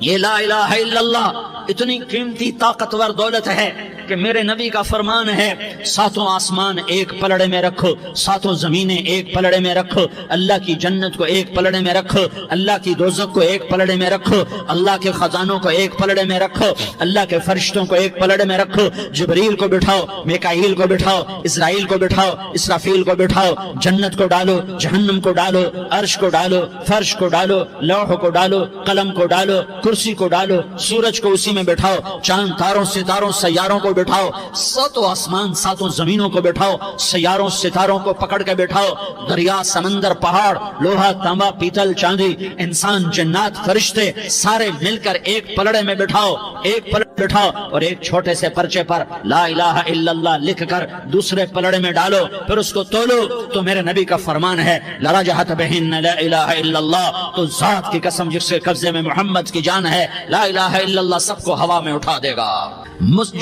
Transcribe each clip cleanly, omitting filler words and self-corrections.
یہ لا الہ الا اللہ اتنی قیمتی طاقتور دولت ہے کہ میرے نبی کا فرمان ہے ساتوں آسمان ایک پلڑے میں رکھو، ساتوں زمینیں ایک پلڑے میں رکھو، اللہ کی جنت کو ایک پلڑے میں رکھو، اللہ کی دوزخ کو ایک پلڑے میں رکھو، اللہ کے خزانوں کو ایک پلڑے میں رکھو، اللہ کے فرشتوں کو ایک پلڑے میں رکھو، جبریل کو بٹھاؤ، میکائیل کو بٹھاؤ، اسرائیل کو بٹھاؤ، اسرافیل کو بٹھاؤ، جنت کو ڈالو، جہنم کو ڈالو، عرش کو ڈالو، فرش کو ڈالو، لوح کو ڈالو، قلم کو ڈالو، کرسی کو ڈالو، سورج کو اسی میں بٹھاؤ، چاند تاروں ستاروں سیاروں کو بٹھاؤ، ساتوں آسمان ساتوں زمینوں کو بٹھاؤ، سیاروں ستاروں کو پکڑ کے بٹھاؤ، دریا سمندر پہاڑ لوہا تانبا پیتل چاندی انسان جنات فرشتے سارے مل کر ایک پلڑے میں بٹھاؤ، ایک پلڑے بٹھاؤ اور ایک چھوٹے سے پرچے پر لا الہ الا اللہ لکھ کر دوسرے پلڑے میں ڈالو، پھر اس کو تولو تو میرے نبی کا فرمان ہے لرجحت بہن لا الہ الا اللہ، تو ذات کی قسم جس کے قبضے میں محمد کی جان ہے لا الہ الا اللہ سب کو ہوا میں اٹھا دے گا۔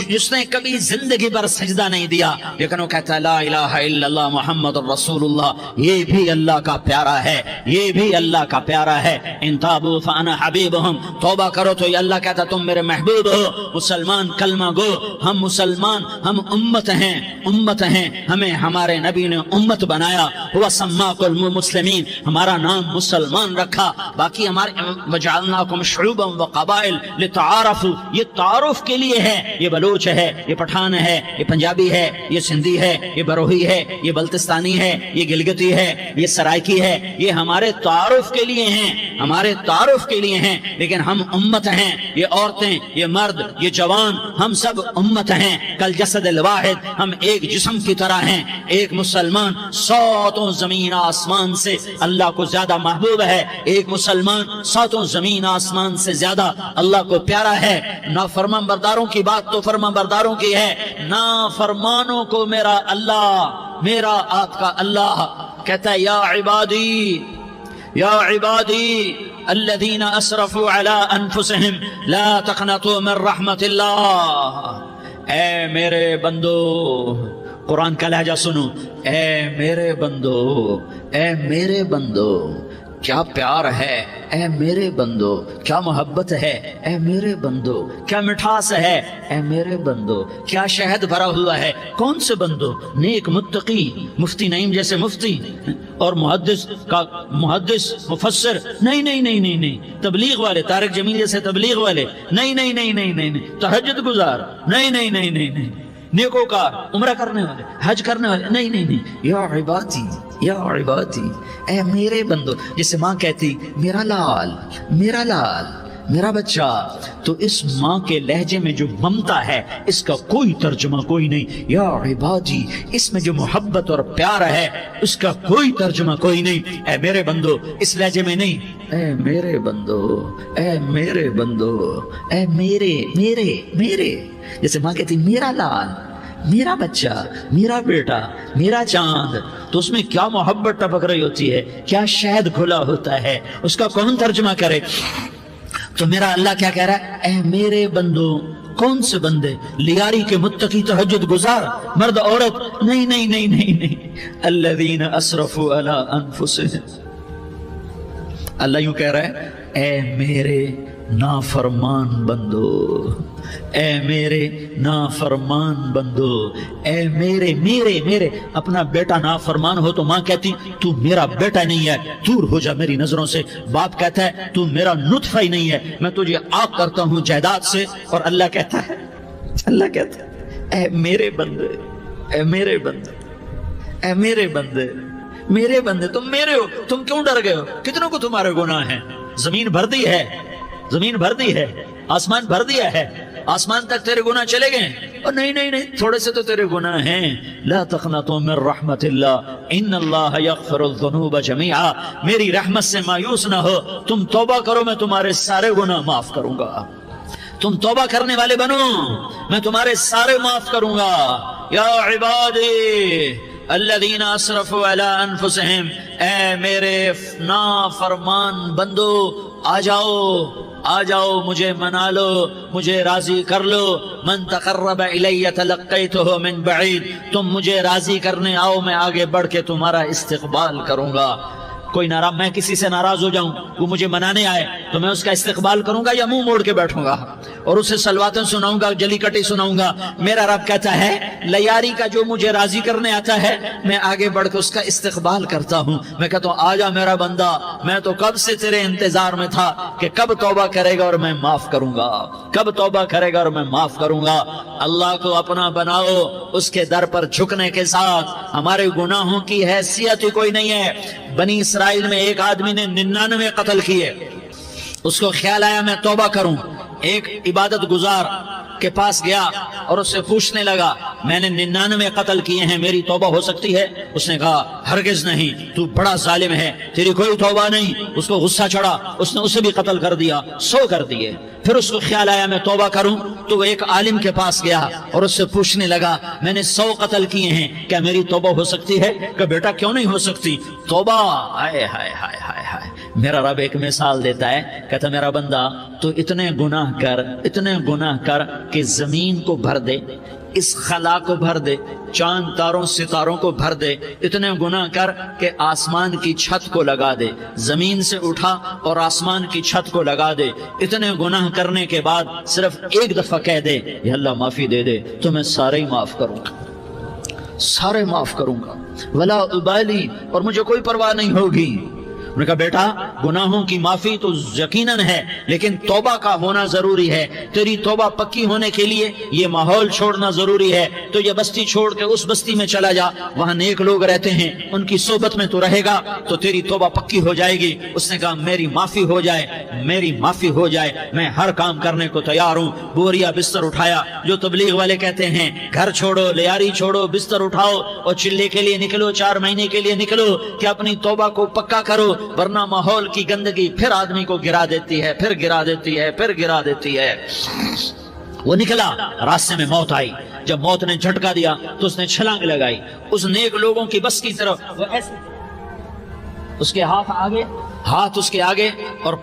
جس نے کبھی زندگی پر سجدہ نہیں دیا لیکن وہ کہتا ہے لا الہ الا اللہ محمد الرسول اللہ، یہ بھی اللہ کا پیارا ہے، یہ بھی اللہ کا پیارا ہے۔ ان تابوا فانا حبیبہم، توبہ کرو تو یہ اللہ کہتا تم میرے محبوب ہو۔ مسلمان کلمہ گو، ہم مسلمان، ہم امت ہیں، امت ہیں، ہمیں ہمارے نبی نے امت بنایا، ہوا سماکم المسلمین، ہمارا نام مسلمان رکھا، باقی ہمارے وجعلناکم شعوبا وقبائل لتعارفوا، یہ تعارف کے لیے ہے، یہ بلوچ ہے، یہ پٹھان ہے، یہ پنجابی ہے، یہ سندھی ہے، یہ بروہی ہے، یہ بلتستانی ہے، یہ گلگتی ہے، یہ سرائکی ہے، یہ ہمارے تعارف کے لیے ہیں، ہمارے تعارف کے لیے ہیں، لیکن ہم امت ہیں، یہ عورتیں، یہ مرد، یہ جوان، ہم سب امت ہیں، کل جسد الواحد، ہم ایک جسم کی طرح ہیں۔ ایک مسلمان ساتوں زمین آسمان سے اللہ کو زیادہ محبوب ہے، ایک مسلمان ساتوں زمین آسمان سے زیادہ اللہ کو پیارا ہے۔ نافرمان برداروں کی بات تو فرمان برداروں کی ہے، نافرمانوں کو میرا اللہ، میرا آپ کا اللہ کہتا ہے یا عبادی، یا عبادی الذین اسرفوا علی انفسہم لا تقنطوا من رحمت اللہ، اے میرے بندو، قرآن کا لہجہ سنو، اے میرے بندو، اے میرے بندو، کیا پیار ہے، اے میرے بندو، کیا محبت ہے، اے میرے بندو، کیا مٹھاس ہے، اے میرے بندو، کیا شہد بھرا ہوا ہے۔ کون سے بندو؟ نیک متقی، مفتی نعیم جیسے مفتی اور محدث مفسر، نہیں نہیں نہیں نہیں نہیں، تبلیغ والے طارق جمیل جیسے تبلیغ والے، نہیں نہیں نہیں نہیں نہیں، تہجد گزار، نہیں نہیں نہیں نہیں نہیں، نیکوکار، عمرہ کرنے والے، حج کرنے والے، نہیں نہیں نہیں، یا عبادی، یا عبادی، اے میرے بندو، جسے ماں کہتی میرا لال، میرا لال، میرا بچہ، تو اس ماں کے لہجے میں جو ممتا ہے اس کا کوئی ترجمہ کوئی نہیں۔ یا عبادی، اس میں جو محبت اور پیار ہے اس کا کوئی ترجمہ کوئی نہیں۔ اے میرے بندو، اس لہجے میں نہیں، اے میرے بندو، اے میرے بندو، اے میرے میرے میرے، جیسے ماں کہتی میرا لال، میرا بچہ، میرا بیٹا، میرا چاند، تو اس میں کیا محبت ٹپک رہی ہوتی ہے، کیا شہد کھلا ہوتا ہے، اس کا کون ترجمہ کرے؟ تو میرا اللہ کیا کہہ رہا ہے، اے میرے بندو، کون سے بندے؟ لیاری کے متقی، تہجد گزار، مرد عورت، نہیں نہیں نہیں نہیں نہیں، الذین اسرفوا علی انفسہم، اللہ یوں کہہ رہا ہے اے میرے نافرمان بندو، اے میرے نافرمان بندو، اے میرے میرے میرے، اپنا بیٹا نافرمان ہو تو ماں کہتی تو میرا بیٹا نہیں ہے، دور ہو جا میری نظروں سے۔ باپ کہتا ہے تو میرا نطفہ ہی نہیں ہے، میں تجھے آگ کرتا ہوں جائیداد سے، اور اللہ کہتا ہے اے میرے بندے، اے میرے بندے، اے میرے بندے، میرے بندے، تم میرے ہو، تم کیوں ڈر گئے ہو؟ کتنوں کو تمہارے گناہ ہیں؟ زمین بھر دی ہے، زمین بھر دی ہے، آسمان بھر دیا ہے، آسمان تک تیرے گناہ چلے گئے، اور نہیں نہیں نہیں، تھوڑے سے تو تیرے گناہ ہیں۔ لا تقنطوا من رحمت اللہ ان اللہ یغفر الذنوب جميعا، میری رحمت سے مایوس نہ ہو، تم توبہ کرو میں تمہارے سارے گناہ معاف کروں گا، تم توبہ کرنے والے بنو میں تمہارے سارے معاف کروں گا۔ یا عبادی الذین اسرفوا علی انفسہم، اے میرے نافرمان بندو، آ جاؤ آ جاؤ، مجھے منا لو، مجھے راضی کر لو۔ من تقرب الی تلقیتہ من بعید، تم مجھے راضی کرنے آؤ، میں آگے بڑھ کے تمہارا استقبال کروں گا۔ کوئی ناراض، میں کسی سے ناراض ہو جاؤں، وہ مجھے منانے آئے تو میں اس کا استقبال کروں گا یا منہ موڑ کے بیٹھوں گا اور اسے سلواتیں سناؤں گا، جلی کٹی سناؤں گا؟ میرا رب کہتا ہے لیاری کا جو مجھے راضی کرنے آتا ہے میں آگے بڑھ کے اس کا استقبال کرتا ہوں، میں کہتا ہوں آجا میرا بندہ، میں تو کب سے تیرے انتظار میں تھا کہ کب توبہ کرے گا اور میں معاف کروں گا، کب توبہ کرے گا اور میں معاف کروں گا۔ اللہ کو اپنا بناؤ، اس کے در پر جھکنے کے ساتھ ہمارے گناہوں کی حیثیت ہی کوئی نہیں ہے۔ بنی اسرائیل میں ایک آدمی نے 99 قتل کیے، اس کو خیال آیا میں توبہ کروں، ایک عبادت گزار کے پاس گیا اور اس سے پوچھنے لگا میں نے 99 قتل کیے ہیں، میری توبہ ہو سکتی ہے؟ اس نے کہا ہرگز نہیں، تو بڑا ظالم ہے، تیری کوئی توبہ نہیں۔ اس کو غصہ چڑھا، اس نے اسے بھی قتل کر دیا، 100 کر دیے۔ پھر اس کو خیال آیا میں توبہ کروں، تو وہ ایک عالم کے پاس گیا اور اس سے پوچھنے لگا میں نے 100 قتل کیے ہیں، کیا میری توبہ ہو سکتی ہے؟ کہ بیٹا کیوں نہیں ہو سکتی توبہ؟ ہائے ہائے ہائے ہائے ہائے۔ میرا رب ایک مثال دیتا ہے، کہتا میرا بندہ تو اتنے گناہ کر کہ زمین کو بھر دے، اس خلا کو بھر دے، چاند تاروں ستاروں کو بھر دے، اتنے گناہ کر کہ آسمان کی چھت کو لگا دے، زمین سے اٹھا اور آسمان کی چھت کو لگا دے، اتنے گناہ کرنے کے بعد صرف ایک دفعہ کہہ دے یا اللہ معافی دے دے تو میں سارے ہی معاف کروں گا، سارے معاف کروں گا، ولا ابالی، اور مجھے کوئی پرواہ نہیں ہوگی۔ انہوں نے کہا بیٹا گناہوں کی معافی تو یقیناً ہے لیکن توبہ کا ہونا ضروری ہے، تیری توبہ پکی ہونے کے لیے یہ ماحول چھوڑنا ضروری ہے، تو یہ بستی چھوڑ کے اس بستی میں چلا جا، وہاں نیک لوگ رہتے ہیں، ان کی صحبت میں تو رہے گا تو تیری توبہ پکی ہو جائے گی۔ اس نے کہا میری معافی ہو جائے، میری معافی ہو جائے، میں ہر کام کرنے کو تیار ہوں۔ بوریا بستر اٹھایا، جو تبلیغ والے کہتے ہیں گھر چھوڑو، لیاری چھوڑو، بستر اٹھاؤ اور چلے کے لیے نکلو، 4 مہینے کے لیے نکلو کہ اپنی توبہ کو پکا کرو، ورنہ ماحول کی گندگی پھر آدمی کو گرا دیتی ہے، پھر گرا دیتی ہے۔ وہ نکلا، راستے میں موت آئی، جب موت نے جھٹکا دیا تو اس نے چھلانگ لگائی اس نیک لوگوں کی بس کی طرف، وہ ایسے اس کے ہاتھ اس کے آگے اور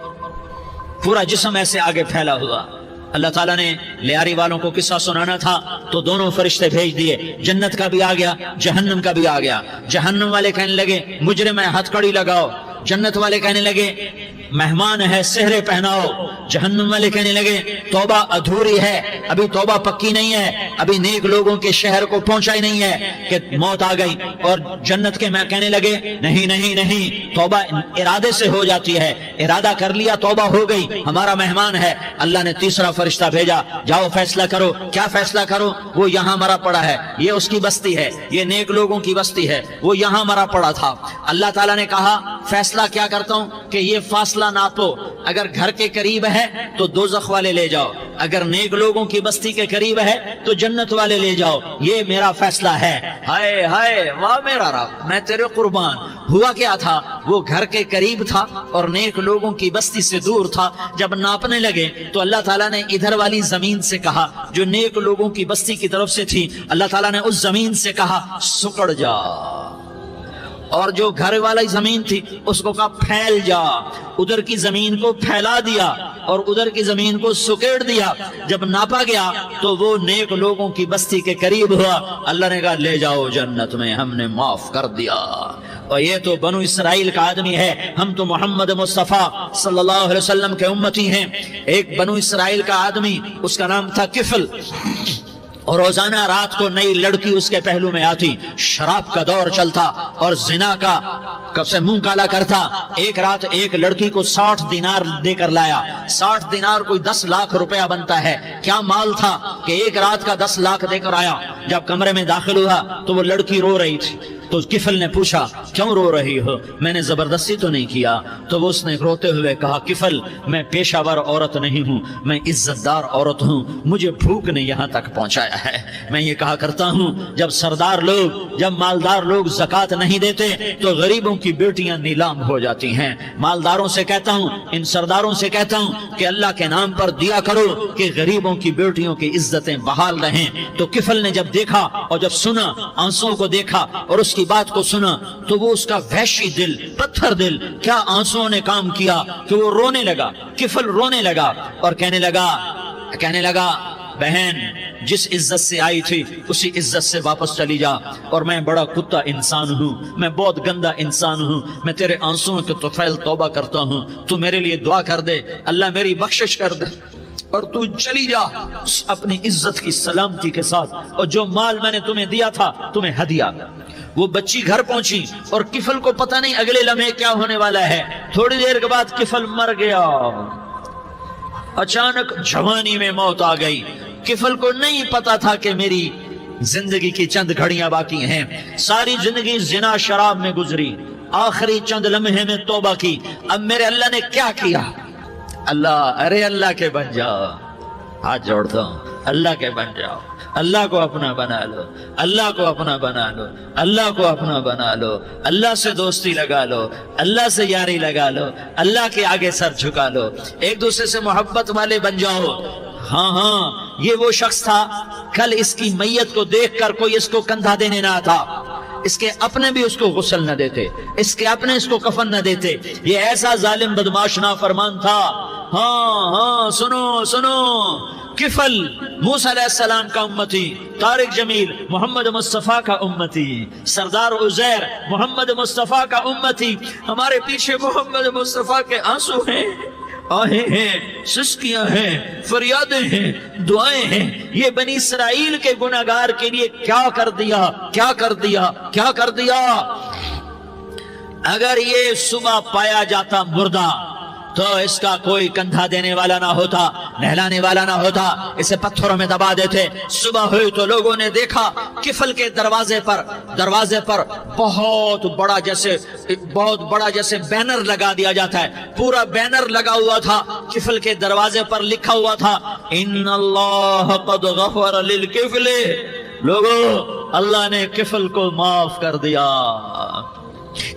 پورا جسم ایسے آگے پھیلا ہوا۔ اللہ تعالیٰ نے لیاری والوں کو قصہ سنانا تھا تو دونوں فرشتے بھیج دیے، جنت کا بھی آ گیا، جہنم کا بھی آ گیا۔ جہنم والے کہنے لگے مجرم ہے ہتھ کڑی لگاؤ، جنت والے کہنے لگے مہمان ہے سہرے پہناؤ، جہنم والے کہنے لگے توبہ ادھوری ہے، ابھی توبہ پکی نہیں ہے، ابھی نیک لوگوں کے شہر کو پہنچا ہی نہیں ہے کہ موت آ گئی۔ اور جنت کے میں کہنے لگے نہیں، توبہ ارادے سے ہو جاتی ہے، ارادہ کر لیا توبہ ہو گئی، ہمارا مہمان ہے۔ اللہ نے تیسرا فرشتہ بھیجا، جاؤ فیصلہ کرو۔ کیا فیصلہ کرو؟ وہ یہاں مرا پڑا ہے، یہ اس کی بستی ہے، یہ نیک لوگوں کی بستی ہے، وہ یہاں مرا پڑا تھا۔ اللہ تعالیٰ نے کہا فیصلہ کیا کرتا ہوں کہ یہ فاصلہ ناپو، اگر گھر کے قریب ہے تو دوزخ والے لے جاؤ، اگر نیک لوگوں کی بستی کے قریب ہے تو جنت والے لے جاؤ، یہ میرا فیصلہ ہے۔ ہائے ہائے واہ میرا رب، میں تیرے قربان۔ ہوا کیا تھا؟ وہ گھر کے قریب تھا اور نیک لوگوں کی بستی سے دور تھا۔ جب ناپنے لگے تو اللہ تعالیٰ نے ادھر والی زمین سے کہا جو نیک لوگوں کی بستی کی طرف سے تھی، اللہ تعالیٰ نے اس زمین سے کہا سکڑ جا، اور جو گھر والی زمین تھی اس کو کہا پھیل جا، ادھر کی زمین کو پھیلا دیا اور ادھر کی زمین کو سکیڑ دیا۔ جب ناپا گیا تو وہ نیک لوگوں کی بستی کے قریب ہوا، اللہ نے کہا لے جاؤ جنت میں، ہم نے معاف کر دیا۔ اور یہ تو بنو اسرائیل کا آدمی ہے، ہم تو محمد مصطفیٰ صلی اللہ علیہ وسلم کے امتی ہیں۔ ایک بنو اسرائیل کا آدمی، اس کا نام تھا کفل، اور روزانہ رات کو نئی لڑکی اس کے پہلو میں آتی، شراب کا دور چلتا اور زنا کا کب سے منہ کالا کرتا۔ ایک رات ایک لڑکی کو 60 دینار دے کر لایا، 60 دینار کوئی 10 لاکھ روپیہ بنتا ہے۔ کیا مال تھا کہ ایک رات کا 10 لاکھ دے کر آیا۔ جب کمرے میں داخل ہوا تو وہ لڑکی رو رہی تھی، تو کفل نے پوچھا کیوں رو رہی ہو؟ میں نے زبردستی تو نہیں کیا۔ تو وہ اس نے روتے ہوئے کہا کفل میں پیشہ ور عورت نہیں ہوں، میں عزت دار عورت ہوں، مجھے بھوک نے یہاں تک پہنچایا ہے۔ میں یہ کہا کرتا ہوں جب سردار لوگ، جب مالدار لوگ زکوٰۃ نہیں دیتے تو غریبوں کی بیٹیاں نیلام ہو جاتی ہیں۔ مالداروں سے کہتا ہوں، ان سرداروں سے کہتا ہوں کہ اللہ کے نام پر دیا کرو کہ غریبوں کی بیٹیوں کی عزتیں بحال رہیں۔ تو کفل نے جب دیکھا اور جب سنا، آنسوں کو دیکھا اور اس کی بات کو سنا، تو وہ اس کا وحشی دل، پتھر دل، کیا آنسوں نے کام کیا کہ وہ رونے لگا۔ کفل رونے لگا اور کہنے لگا بہن جس عزت سے آئی تھی اسی عزت سے واپس چلی جا، اور میں بڑا کتا انسان ہوں، میں بہت گندا انسان ہوں، میں تیرے آنسوؤں کے طفیل توبہ کرتا ہوں، تو میرے لیے دعا کر دے، اللہ میری بخشش کر دے، اور تو چلی جا اپنی عزت کی سلامتی کے ساتھ، اور جو مال میں نے تمہیں دیا تھا تمہیں ہدیہ۔ وہ بچی گھر پہنچی اور کفل کو پتہ نہیں اگلے لمحے کیا ہونے والا ہے، تھوڑی دیر کے بعد کفل مر گیا، اچانک جوانی میں موت آ گئی۔ کفل کو نہیں پتا تھا کہ میری زندگی کی چند گھڑیاں باقی ہیں، ساری زندگی زنا شراب میں گزری، آخری چند لمحے میں توبہ کی۔ اب میرے اللہ نے کیا کیا؟ اللہ کے بن جاؤ، ہاتھ جوڑتا ہوں، اللہ کے بن جاؤ، اللہ کو اپنا بنا لو، اللہ کو اپنا بنا لو، اللہ کو اپنا بنا لو، اللہ سے دوستی لگا لو، اللہ سے یاری لگا لو، اللہ کے آگے سر جھکا لو، ایک دوسرے سے محبت والے بن جاؤ۔ ہاں یہ وہ شخص تھا، کل اس کی میت کو دیکھ کر کوئی اس کو کندھا دینے نہ آتا، اس کے اپنے بھی اس کو غسل نہ دیتے، اس کے اپنے اس کو کفن نہ دیتے، یہ ایسا ظالم بدماش نافرمان تھا۔ ہاں سنو، کفل موسیٰ علیہ السلام کا امتی، طارق جمیل محمد مصطفیٰ کا امتی، سردار عزیر محمد مصطفیٰ کا امتی، ہمارے پیچھے محمد مصطفیٰ کے آنسو ہیں، آہیں ہیں، سسکیاں ہیں، فریادیں ہیں، دعائیں ہیں۔ یہ بنی اسرائیل کے گناہگار کے لیے کیا کر دیا۔ اگر یہ صبح پایا جاتا مردہ تو اس کا کوئی کندھا دینے والا نہ ہوتا، نہلانے والا نہ ہوتا، اسے پتھروں میں دبا دیتے۔ صبح ہوئی تو لوگوں نے دیکھا کفل کے دروازے پر بہت بڑا جیسے بینر لگا دیا جاتا ہے، پورا بینر لگا ہوا تھا، کفل کے دروازے پر لکھا ہوا تھا ان اللہ قد غفر للکفل، لوگو اللہ نے کفل کو معاف کر دیا۔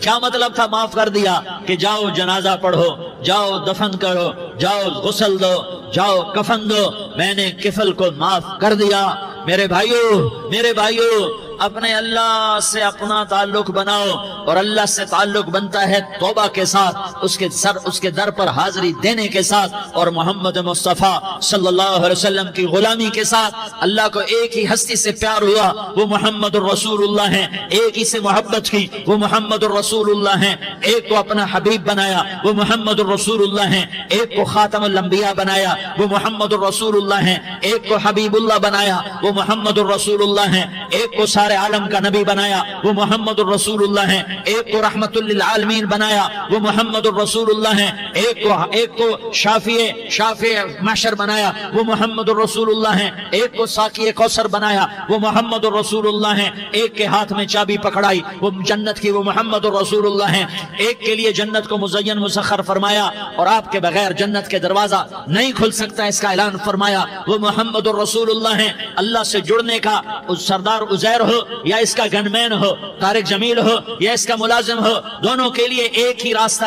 کیا مطلب تھا معاف کر دیا؟ کہ جاؤ جنازہ پڑھو، جاؤ دفن کرو، جاؤ غسل دو، جاؤ کفن دو، میں نے کفل کو معاف کر دیا۔ میرے بھائیو اپنے اللہ سے اپنا تعلق بناؤ، اور اللہ سے تعلق بنتا ہے توبہ کے ساتھ، اس کے در پر حاضری دینے کے ساتھ، اور محمد مصطفیٰ صلی اللہ علیہ وسلم کی غلامی کے ساتھ۔ اللہ کو ایک ہی ہستی سے پیار ہوا، وہ محمد الرسول اللہ ہیں، ایک ہی سے محبت کی، وہ محمد الرسول اللہ ہیں، ایک کو اپنا حبیب بنایا، وہ محمد الرسول اللہ ہیں، ایک کو خاتم الانبیاء بنایا، وہ محمد الرسول اللہ ہیں، ایک کو حبیب اللہ بنایا، وہ محمد الرسول اللہ ہیں، ایک کو سارے عالم کا نبی بنایا، وہ محمد الرسول اللہ ہیں، ایک کو رحمت للعالمین بنایا، وہ محمد الرسول اللہ ہیں، ایک کو شافع محشر بنایا، وہ محمد الرسول اللہ ہیں، ایک کو ساقی کوثر بنایا، وہ محمد الرسول اللہ ہیں، ایک کے ہاتھ میں چابی پکڑائی وہ جنت کی، وہ محمد الرسول اللہ ہیں، ایک کے لیے جنت کو مزین مسخر فرمایا، اور آپ کے بغیر جنت کے دروازہ نہیں کھل سکتا اس کا اعلان فرمایا، وہ محمد الرسول اللہ ہیں۔ اللہ سے جڑنے کا سردار عزیر ہو یا اس کا گن مین ہو، طارق جمیل ہو یا اس کا ملازم ہو، دونوں کے لیے ایک ہی راستہ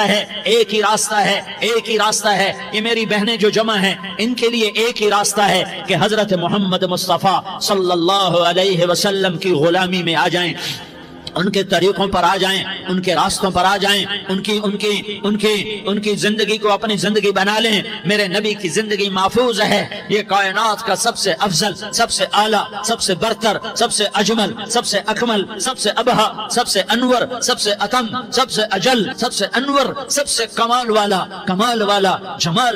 ہے۔ یہ میری بہنیں جو جمع ہیں ان کے لیے ایک ہی راستہ ہے کہ حضرت محمد مصطفیٰ صلی اللہ علیہ وسلم کی غلامی میں آ جائیں، ان کے طریقوں پر آ جائیں، ان کے راستوں پر آ جائیں، ان کی زندگی کو اپنی زندگی بنا لیں۔ میرے نبی کی زندگی محفوظ ہے، یہ کائنات کا سب سے افضل، سب سے اعلیٰ، سب سے برتر، سب سے اجمل، سب سے اکمل، سب سے ابہا، سب سے انور، سب سے اتم، سب سے اجل، سب سے انور، سب سے کمال والا، جمال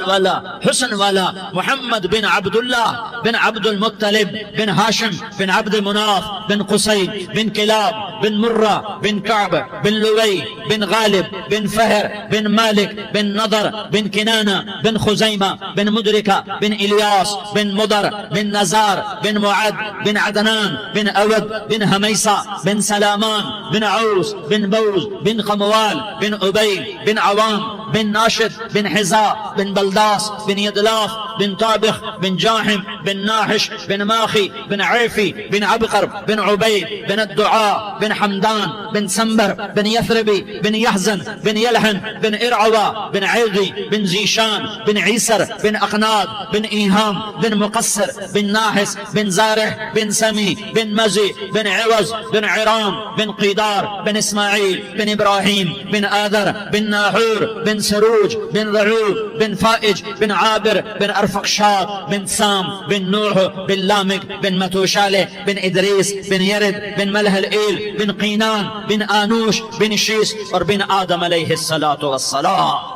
والا، حسن والا، محمد بن عبداللہ بن عبد المطلب بن ہاشم بن عبد مناف بن قصی بن کلاب بن مرہ بن کعب بن لوی بن غالب بن فہر بن مالک بن نضر بن کنانہ بن خزیمہ بن مدرکہ بن الیاس بن مدر بن نزار بن معد بن عدنان بن اود بن حمیسہ بن سلامان بن عوس بن بوز بن قموال بن عبید بن عوام بن ناشد بن حزا بن بلداس بن یدلاف بن طابخ بن جاحم بن ناحش بن ماخی بن عیفی بن عبقر بن عبید بن الدعاء بن حمدان بن سنبر بن يثربي بن يحزن بن يلحن بن إرعوى بن عيضي بن زيشان بن عيسر بن أقناد بن إيهام بن مقصر بن ناحس بن زارح بن سمي بن مزي بن عوز بن عرام بن قيدار بن إسماعيل بن إبراهيم بن آذر بن ناحور بن سروج بن رعوب بن فائج بن عابر بن ارفخشاد بن سام بن نوح بن لامک بن متوشالہ بن ادریس بن یرد بن ملح العیل بن قینان بن آنوش بن شیس اور بن آدم علیہ السلام۔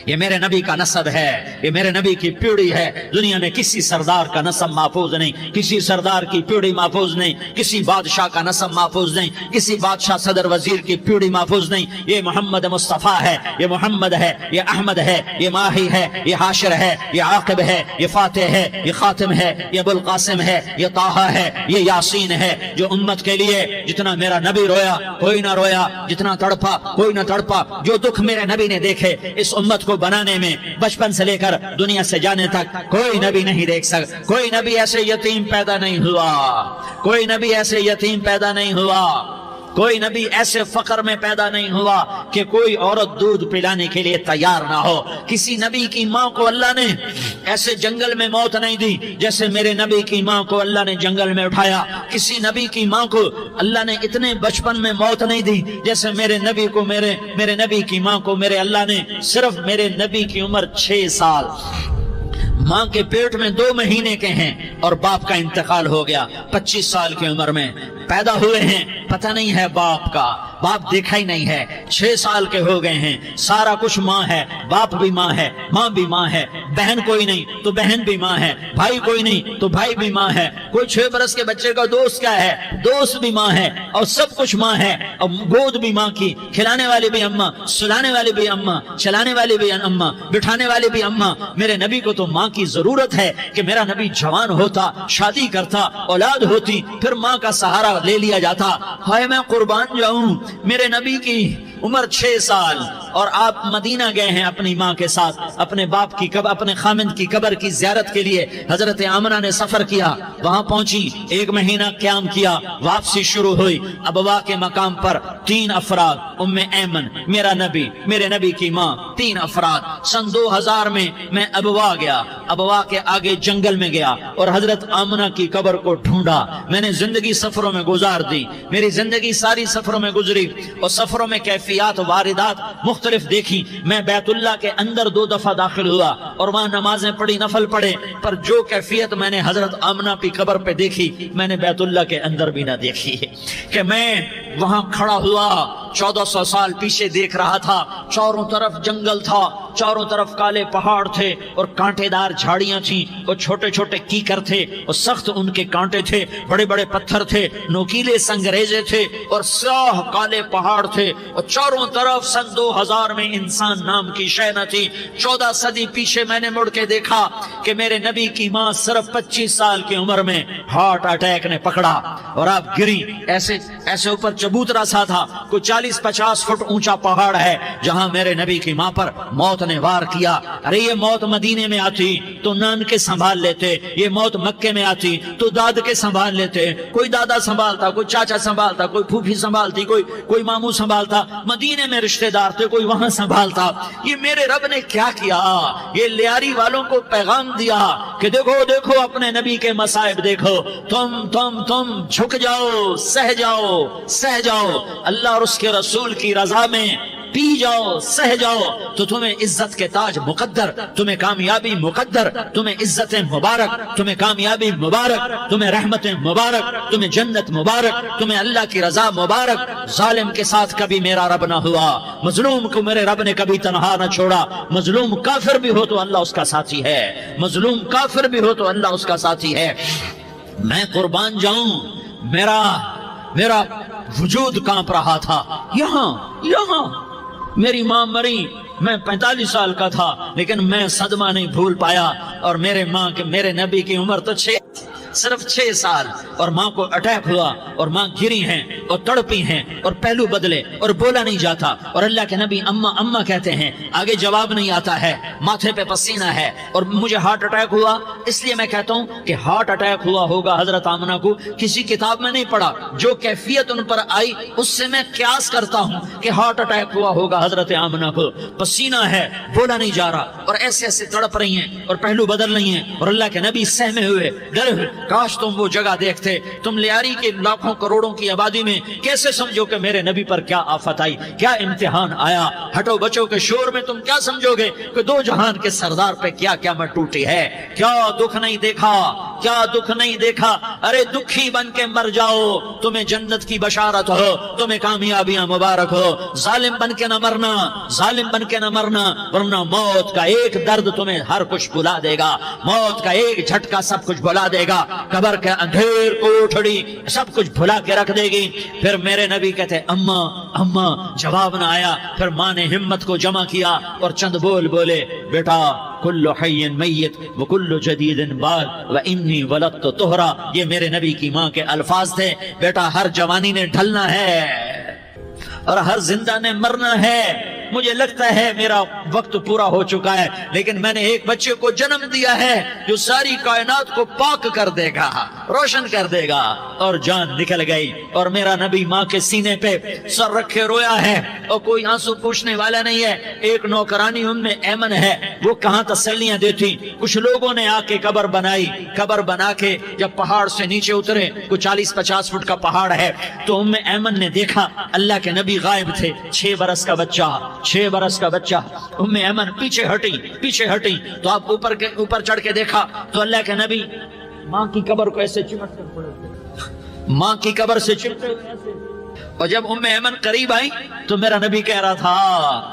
یہ میرے نبی کا نسب ہے، یہ میرے نبی کی پیڑھی ہے۔ دنیا میں کسی سردار کا نسب محفوظ نہیں، کسی سردار کی پیڑھی محفوظ نہیں، کسی بادشاہ کا نسب محفوظ نہیں، کسی بادشاہ صدر وزیر کی پیڑھی محفوظ نہیں۔ یہ محمد مصطفیٰ ہے، یہ محمد ہے، یہ احمد ہے، یہ ماہی ہے، یہ حاشر ہے، یہ عاقب ہے، یہ فاتح ہے، یہ خاتم ہے، یہ ابو القاسم ہے، یہ طٰہٰ ہے، یہ یاسین ہے۔ جو امت کے لیے جتنا میرا نبی رویا کوئی نہ رویا، جتنا تڑپا کوئی نہ تڑپا، جو دکھ میرے نبی نے دیکھے اس امت کو بنانے میں، بچپن سے لے کر دنیا سے جانے تک کوئی نبی نہیں دیکھ سکتا۔ کوئی نبی ایسے یتیم پیدا نہیں ہوا، کوئی نبی ایسے یتیم پیدا نہیں ہوا، کوئی نبی ایسے فقر میں پیدا نہیں ہوا کہ کوئی عورت دودھ پلانے کے لیے تیار نہ ہو۔ کسی نبی کی ماں کو اللہ نے ایسے جنگل میں موت نہیں دی جیسے میرے نبی کی ماں کو اللہ نے جنگل میں اٹھایا۔ کسی نبی کی ماں کو اللہ نے اتنے بچپن میں موت نہیں دی جیسے میرے نبی کو میرے نبی کی ماں کو میرے اللہ نے صرف میرے نبی کی عمر 6 سال، ماں کے پیٹ میں 2 مہینے کے ہیں اور باپ کا انتقال ہو گیا 25 سال کی عمر میں پیدا ہوئے ہیں، پتہ نہیں ہے باپ کا، باپ دیکھا ہی نہیں ہے، 6 سال کے ہو گئے ہیں، سارا کچھ ماں ہے، باپ بھی ماں ہے، ماں بھی ماں ہے، بہن کوئی نہیں تو بہن بھی ماں ہے، بھائی کوئی نہیں تو بھائی بھی ماں ہے، کوئی 6 برس کے بچے کا دوست کیا ہے، دوست بھی ماں ہے، اور سب کچھ ماں ہے، اور گود بھی ماں کی، کھلانے والی بھی اماں، سلانے والی بھی اماں، چلانے والی بھی اماں، بٹھانے والی بھی اماں۔ میرے نبی کو تو ماں کی ضرورت ہے کہ میرا نبی جوان ہوتا، شادی کرتا، اولاد ہوتی، پھر ماں کا سہارا لے لیا جاتا۔ ہائے میں قربان جاؤں، میرے نبی کی عمر 6 سال اور آپ مدینہ گئے ہیں اپنی ماں کے ساتھ، اپنے باپ کی اپنے خامند کی قبر کی زیارت کے لیے حضرت آمنہ نے سفر کیا، وہاں پہنچی، 1 مہینہ قیام کیا، واپسی شروع ہوئی۔ ابوا کے مقام پر 3 افراد، ام ایمن، میرا نبی، میرے نبی کی ماں، 3 افراد۔ سن 2000 میں ابوا گیا، ابوا کے آگے جنگل میں گیا اور حضرت آمنہ کی قبر کو ڈھونڈا۔ میں نے زندگی سفروں میں گزار دی، میری زندگی ساری سفروں میں گزری اور سفروں میں کیفیات واردات مختلف دیکھی۔ میں بیت اللہ کے اندر 2 دفعہ داخل ہوا اور وہاں نمازیں پڑھی، نفل پڑھے، پر جو کیفیت میں نے حضرت آمنہ کی قبر پہ دیکھی میں نے بیت اللہ کے اندر بھی نہ دیکھی کہ میں وہاں کھڑا ہوا 1400 سال پیچھے دیکھ رہا تھا، چاروں طرف جنگل تھا، چاروں طرف کالے پہاڑ تھے اور کانٹے دار جھاڑیاں تھیں اور چھوٹے چھوٹے کیکر تھے اور سخت ان کے کانٹے تھے، بڑے بڑے پتھر تھے، نوکیلے سنگریزے تھے اور سیاہ کالے پہاڑ تھے اور چاروں طرف سن 2000 میں انسان نام کی شے نہ تھی۔ 14 صدی پیچھے میں نے مڑ کے دیکھا کہ میرے نبی کی ماں صرف 25 سال کی عمر میں ہارٹ اٹیک نے پکڑا اور آپ گری، ایسے اوپر چبوترا سا تھا، کوئی 40-50 فٹ اونچا پہاڑ ہے جہاں میرے نبی کی ماں پر موت نے وار کیا۔ ارے یہ موت مدینے میں آتی تو نان کے سنبھال لیتے، یہ موت مکے میں آتی تو داد کے سنبھال لیتے، کوئی دادا سنبھالتا، کوئی چاچا سنبھالتا، کوئی پھوپھی سنبھالتی، کوئی ماموں سنبھالتا، مدینے میں رشتہ دار تھے کوئی وہاں سنبھالتا۔ یہ میرے رب نے کیا کیا؟ یہ لیاری والوں کو پیغام دیا کہ دیکھو دیکھو اپنے نبی کے مصائب دیکھو، تم جھک جاؤ، سہ جاؤ، اللہ اور اس کے رسول کی رضا میں پی جاؤ، سہ جاؤ تو تمہیں عزت کے تاج مقدر، تمہیں کامیابی مقدر، تمہیں عزت مبارک، تمہیں کامیابی مبارک، تمہیں رحمت مبارک، تمہیں جنت مبارک، تمہیں اللہ کی رضا مبارک۔ ظالم کے ساتھ کبھی میرا رب نہ ہوا، مظلوم کو میرے رب نے کبھی تنہا نہ چھوڑا۔ مظلوم کافر بھی ہو تو اللہ اس کا ساتھی ہے، مظلوم کافر بھی ہو تو اللہ اس کا ساتھی ہے۔ میں قربان جاؤں، میرا وجود کانپ رہا تھا۔ یہاں میری ماں مری، میں 45 سال کا تھا لیکن میں صدمہ نہیں بھول پایا، اور میرے نبی کی عمر تو صرف 6 سال، اور ماں کو اٹیک ہوا اور ماں گری ہیں اور تڑپی ہیں اور پہلو بدلے اور بولا نہیں جاتا، اور اللہ کے نبی اماں اماں کہتے ہیں، آگے جواب نہیں آتا ہے، ماتھے پہ پسینہ ہے، اور مجھے ہارٹ اٹیک ہوا۔ اس لیے میں کہتا ہوں کہ ہارٹ اٹیک ہوا ہوگا حضرت آمنہ کو، کسی کتاب میں نہیں پڑھا، جو کیفیت ان پر آئی اس سے میں قیاس کرتا ہوں کہ ہارٹ اٹیک ہوا ہوگا حضرت آمنہ کو۔ پسینہ ہے، بولا نہیں جا رہا، اور ایسے تڑپ رہی ہیں اور پہلو بدل رہی ہیں، اور اللہ کے نبی سہمے ہوئے ڈرے ہوئے کاش تم وہ جگہ دیکھتے. تم لیاری کے لاکھوں کروڑوں کی آبادی میں کیسے سمجھو کہ میرے نبی پر کیا آفت آئی, کیا امتحان آیا. ہٹو بچوں کے شور میں تم کیا سمجھو گے کہ دو جہان کے سردار پہ کیا قیامت ٹوٹی ہے. کیا دکھ نہیں دیکھا, کیا دکھ نہیں دیکھا. ارے دکھی بن کے مر جاؤ, تمہیں جنت کی بشارت ہو, تمہیں کامیابیاں مبارک ہو. ظالم بن کے نہ مرنا, ظالم بن کے نہ مرنا, ورنہ موت کا ایک درد تمہیں ہر کچھ بلا دے گا. موت کا ایک جھٹکا سب کچھ بلا دے گا. قبر کے اندھیر کوٹھڑی سب کچھ بھلا کے رکھ دے گی. پھر میرے نبی کہتے اماں اماں, جواب نہ آیا. پھر ماں نے ہمت کو جمع کیا اور چند بول بولے, بیٹا کل حی میت وکل جدید بال وانی ولدت طہرا. یہ میرے نبی کی ماں کے الفاظ تھے. بیٹا ہر جوانی نے ڈھلنا ہے اور ہر زندہ نے مرنا ہے. مجھے لگتا ہے میرا وقت پورا ہو چکا ہے, لیکن میں نے ایک بچے کو جنم دیا ہے جو ساری کائنات کو پاک کر دے گا, روشن کر دے گا. اور جان نکل گئی اور میرا نبی ماں کے سینے پہ سر رکھے رویا ہے اور کوئی آنسو پوچھنے والا نہیں ہے. ایک نوکرانی ام ایمن ہے, وہ کہاں تسلیاں دیتی. کچھ لوگوں نے آ کے قبر بنائی. قبر بنا کے جب پہاڑ سے نیچے اترے, کوئی 40-50 فٹ کا پہاڑ ہے, تو ام ایمن نے دیکھا اللہ کے نبی غائب تھے. 6 برس کا بچہ, 6 برس کا بچہ. ام ایمن پیچھے ہٹی تو آپ اوپر چڑھ کے دیکھا تو اللہ کے نبی ماں کی قبر کو ایسے چمٹ کر پڑے, ماں کی قبر سے چمٹے ہوئے ایسے. اور جب ام ایمن قریب آئی تو میرا نبی کہہ رہا تھا,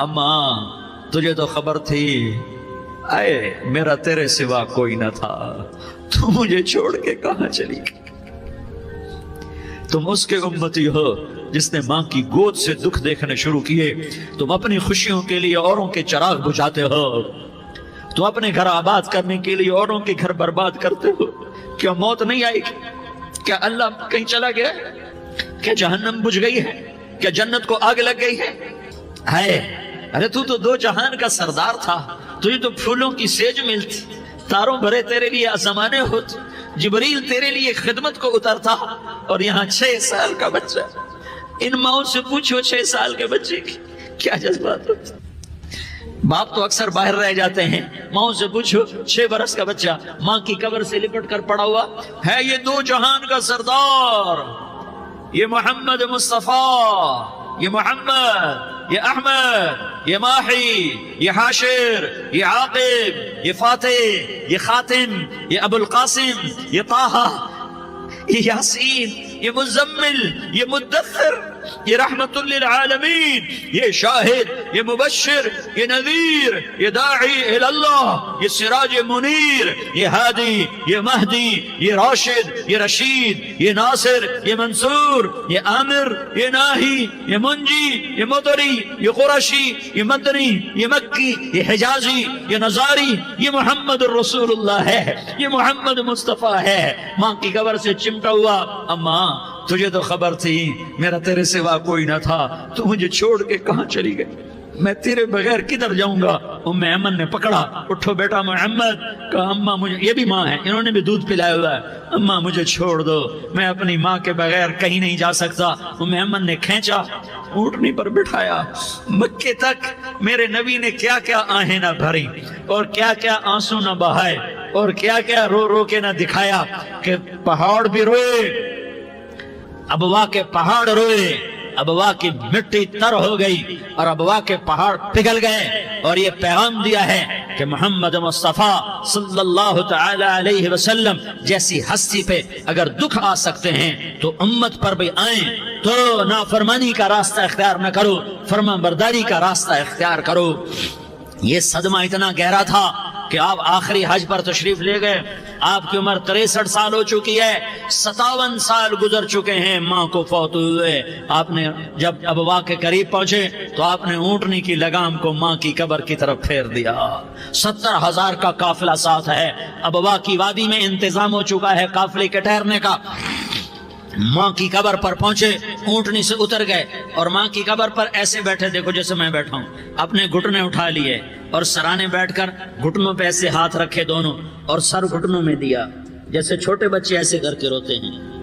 اماں تجھے تو خبر تھی, اے میرا تیرے سوا کوئی نہ تھا, تو مجھے چھوڑ کے کہاں چلی گئی. تم اس کے امتی ہو جس نے ماں کی گود سے دکھ دیکھنے شروع کیے. تم اپنی خوشیوں کے لیے اوروں کے چراغ بجھاتے ہو, تم اپنے گھر آباد کرنے کے لیے اوروں کے گھر برباد کرتے ہو. کیا موت نہیں آئے گی؟ کیا اللہ کہیں چلا گیا؟ کیا جہنم بجھ گئی ہے؟ کیا جنت کو آگ لگ گئی ہے؟ ارے تو دو جہان کا سردار تھا, تجھے تو پھولوں کی سیج ملتی, تاروں بھرے تیرے لیے آسمانے ہوتے, جبریل تیرے لیے خدمت کو اترتا, اور یہاں 6 سال کا بچہ. ان ماؤں سے پوچھو 6 سال کے بچے کی کیا جذبات ہوتے. باپ تو اکثر باہر رہ جاتے ہیں, ماؤں سے پوچھو 6 برس کا بچہ ماں کی قبر سے لپٹ کر پڑا ہوا ہے. یہ دو جہان کا سردار, یہ محمد مصطفیٰ, یہ محمد, یہ احمد, یہ ماہی, یہ حاشر, یہ عاقب, یہ فاتح, یہ خاتم, یہ ابو القاسم, یہ طہ, یہ یاسین, یہ مزمل, یہ مدثر, یہ رحمت للعالمین, یہ شاہد, یہ مبشر, یہ نذیر, یہ داعی الاللہ, یہ سراج منیر, یہ ہادی, یہ مہدی, یہ راشد, یہ رشید, یہ ناصر, یہ منصور, یہ عامر, یہ ناہی, یہ منجی, یہ مطری, یہ قرشی, یہ مدنی, یہ مکی, یہ حجازی, یہ نظاری, یہ محمد الرسول اللہ ہے, یہ محمد مصطفیٰ ہے. ماں کی قبر سے چمٹا ہوا, اماں تجھے تو خبر تھی میرا تیرے سوا کوئی نہ تھا, تو مجھے چھوڑ کے کہاں چلی گئی, میں تیرے بغیر کدھر جاؤں گا. ام ایمن نے پکڑا, اٹھو بیٹا محمد. کہا اماں مجھے, یہ بھی ماں ہے, انہوں نے بھی دودھ پلایا ہوا ہے, اماں مجھے چھوڑ دو, میں اپنی ماں کے بغیر کہیں نہیں جا سکتا. ام ایمن نے کھینچا, اونٹنی پر بٹھایا, مکے تک میرے نبی نے کیا کیا آہیں نہ بھری اور کیا کیا آنسو نہ بہائے اور کیا کیا رو رو کے نہ دکھایا کہ پہاڑ بھی روئے, ابوا کے پہاڑ روئے, ابوا کی مٹی تر ہو گئی اور ابوا کے پہاڑ پگھل گئے. اور یہ پیغام دیا ہے کہ محمد مصطفیٰ صلی اللہ تعالی علیہ وسلم جیسی ہستی پہ اگر دکھ آ سکتے ہیں تو امت پر بھی آئیں. تو نافرمانی کا راستہ اختیار نہ کرو, فرما برداری کا راستہ اختیار کرو. یہ صدمہ اتنا گہرا تھا کہ آپ آخری حج پر تشریف لے گئے. آپ کی عمر 63 سال ہو چکی ہے, 57 سال گزر چکے ہیں ماں کو فوت ہوئے. آپ نے جب ابوا کے قریب پہنچے تو آپ نے اونٹنی کی لگام کو ماں کی قبر کی طرف پھیر دیا. 70,000 کا قافلہ ساتھ ہے. ابوا کی وادی میں انتظام ہو چکا ہے قافلے کے ٹھہرنے کا. ماں کی قبر پر پہنچے, اونٹنی سے اتر گئے اور ماں کی قبر پر ایسے بیٹھے, دیکھو جیسے میں بیٹھا ہوں, اپنے گھٹنے اٹھا لیے اور سرانے بیٹھ کر گھٹنوں پہ ایسے ہاتھ رکھے دونوں اور سر گھٹنوں میں دیا, جیسے چھوٹے بچے ایسے کر کے روتے ہیں.